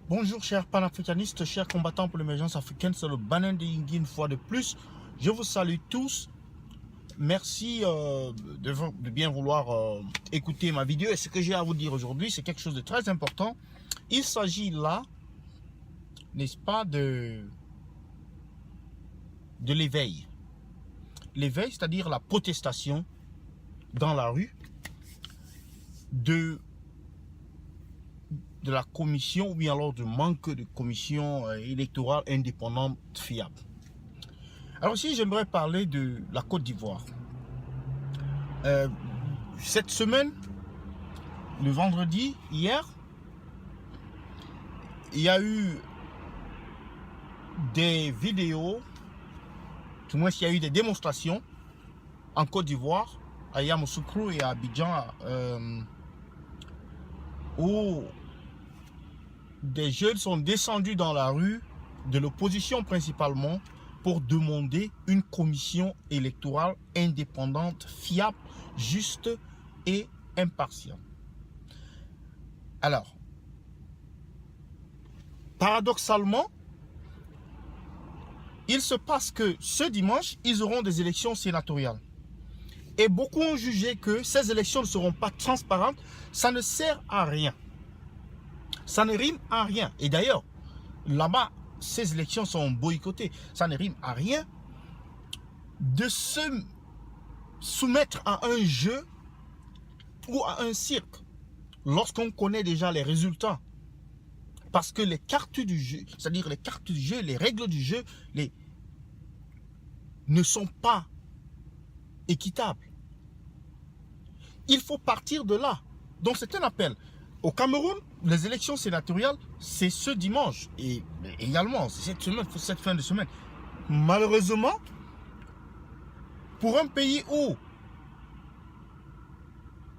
Bonjour chers panafricanistes, chers combattants pour l'émergence africaine, c'est le Banin de Yingui une fois de plus. Je vous salue tous. Merci de bien vouloir écouter ma vidéo. Et ce que j'ai à vous dire aujourd'hui, c'est quelque chose de très important. Il s'agit là, n'est-ce pas, de l'éveil. L'éveil, c'est-à-dire la protestation dans la rue de la commission ou bien alors du manque de commission électorale indépendante fiable. Alors ici, j'aimerais parler de la Côte d'Ivoire. Cette semaine, le vendredi, hier, il y a eu des vidéos, tout moins il y a eu des démonstrations en Côte d'Ivoire, à Yamoussoukro et à Abidjan, où des jeunes sont descendus dans la rue de l'opposition principalement pour demander une commission électorale indépendante, fiable, juste et impartiale. Alors, paradoxalement, il se passe que ce dimanche, ils auront des élections sénatoriales. Et beaucoup ont jugé que ces élections ne seront pas transparentes, ça ne sert à rien. Ça ne rime à rien. Et d'ailleurs, là-bas, ces élections sont boycottées. Ça ne rime à rien de se soumettre à un jeu ou à un cirque lorsqu'on connaît déjà les résultats. Parce que les cartes du jeu, c'est-à-dire les cartes du jeu, les règles du jeu, ne sont pas équitables. Il faut partir de là. Donc c'est un appel. Au Cameroun, les élections sénatoriales, c'est ce dimanche. Et également, c'est cette fin de semaine. Malheureusement, pour un pays où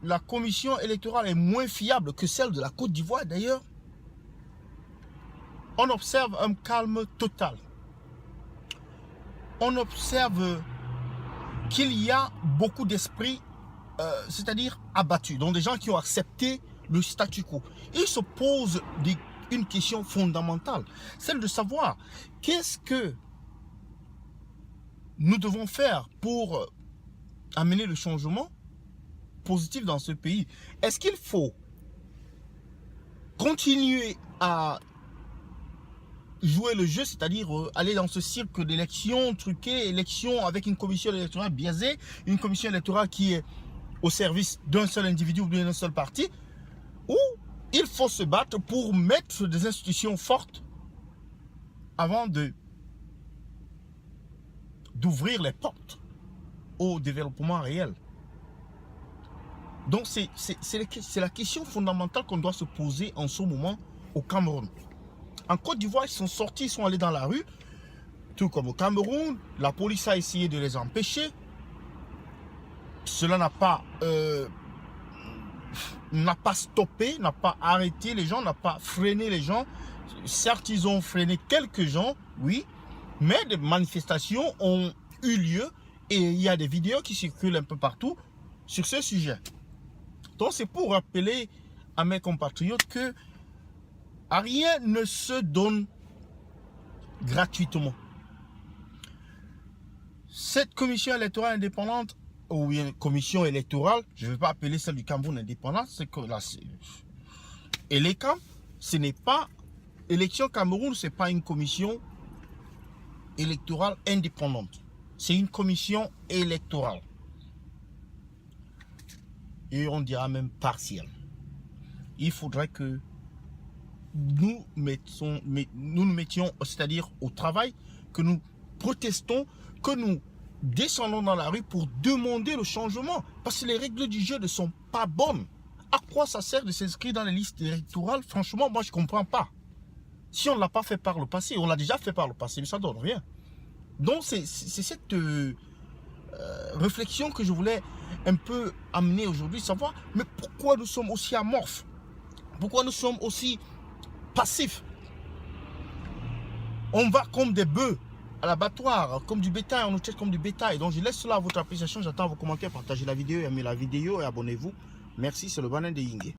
la commission électorale est moins fiable que celle de la Côte d'Ivoire d'ailleurs, on observe un calme total. On observe qu'il y a beaucoup d'esprits, c'est-à-dire abattus, donc des gens qui ont accepté le statu quo. Il se pose une question fondamentale, celle de savoir qu'est-ce que nous devons faire pour amener le changement positif dans ce pays. Est-ce qu'il faut continuer à jouer le jeu, c'est-à-dire aller dans ce cirque d'élections truquées, élections avec une commission électorale biaisée, une commission électorale qui est au service d'un seul individu ou d'un seul parti, ou il faut se battre pour mettre des institutions fortes avant d'ouvrir les portes au développement réel. Donc c'est la question fondamentale qu'on doit se poser en ce moment au Cameroun. En Côte d'Ivoire, ils sont sortis, ils sont allés dans la rue, tout comme au Cameroun. La police a essayé de les empêcher. Cela n'a pas stoppé, n'a pas arrêté les gens, n'a pas freiné les gens. Certes, ils ont freiné quelques gens, oui, mais des manifestations ont eu lieu et il y a des vidéos qui circulent un peu partout sur ce sujet. Donc, c'est pour rappeler à mes compatriotes que rien ne se donne gratuitement. Cette commission électorale indépendante, ou une commission électorale, je ne vais pas appeler celle du Cameroun indépendante, c'est que là, ELECAM, ce n'est pas, élection Cameroun, ce n'est pas une commission électorale indépendante. C'est une commission électorale. Et on dira même partielle. Il faudrait que nous nous mettions, c'est-à-dire au travail, que nous protestons, que nous descendons dans la rue pour demander le changement. Parce que les règles du jeu ne sont pas bonnes. À quoi ça sert de s'inscrire dans les listes électorales? Franchement, moi, je ne comprends pas. Si on ne l'a pas fait par le passé, on l'a déjà fait par le passé, mais ça ne donne rien. Donc, c'est cette réflexion que je voulais un peu amener aujourd'hui, savoir, mais pourquoi nous sommes aussi amorphes? Pourquoi nous sommes aussi passifs? On va comme des bœufs à l'abattoir, comme du bétail, on nous traite comme du bétail. Donc je laisse cela à votre appréciation, j'attends vos commentaires, partagez la vidéo, aimez la vidéo et abonnez-vous. Merci, c'est le Banin de Yingui.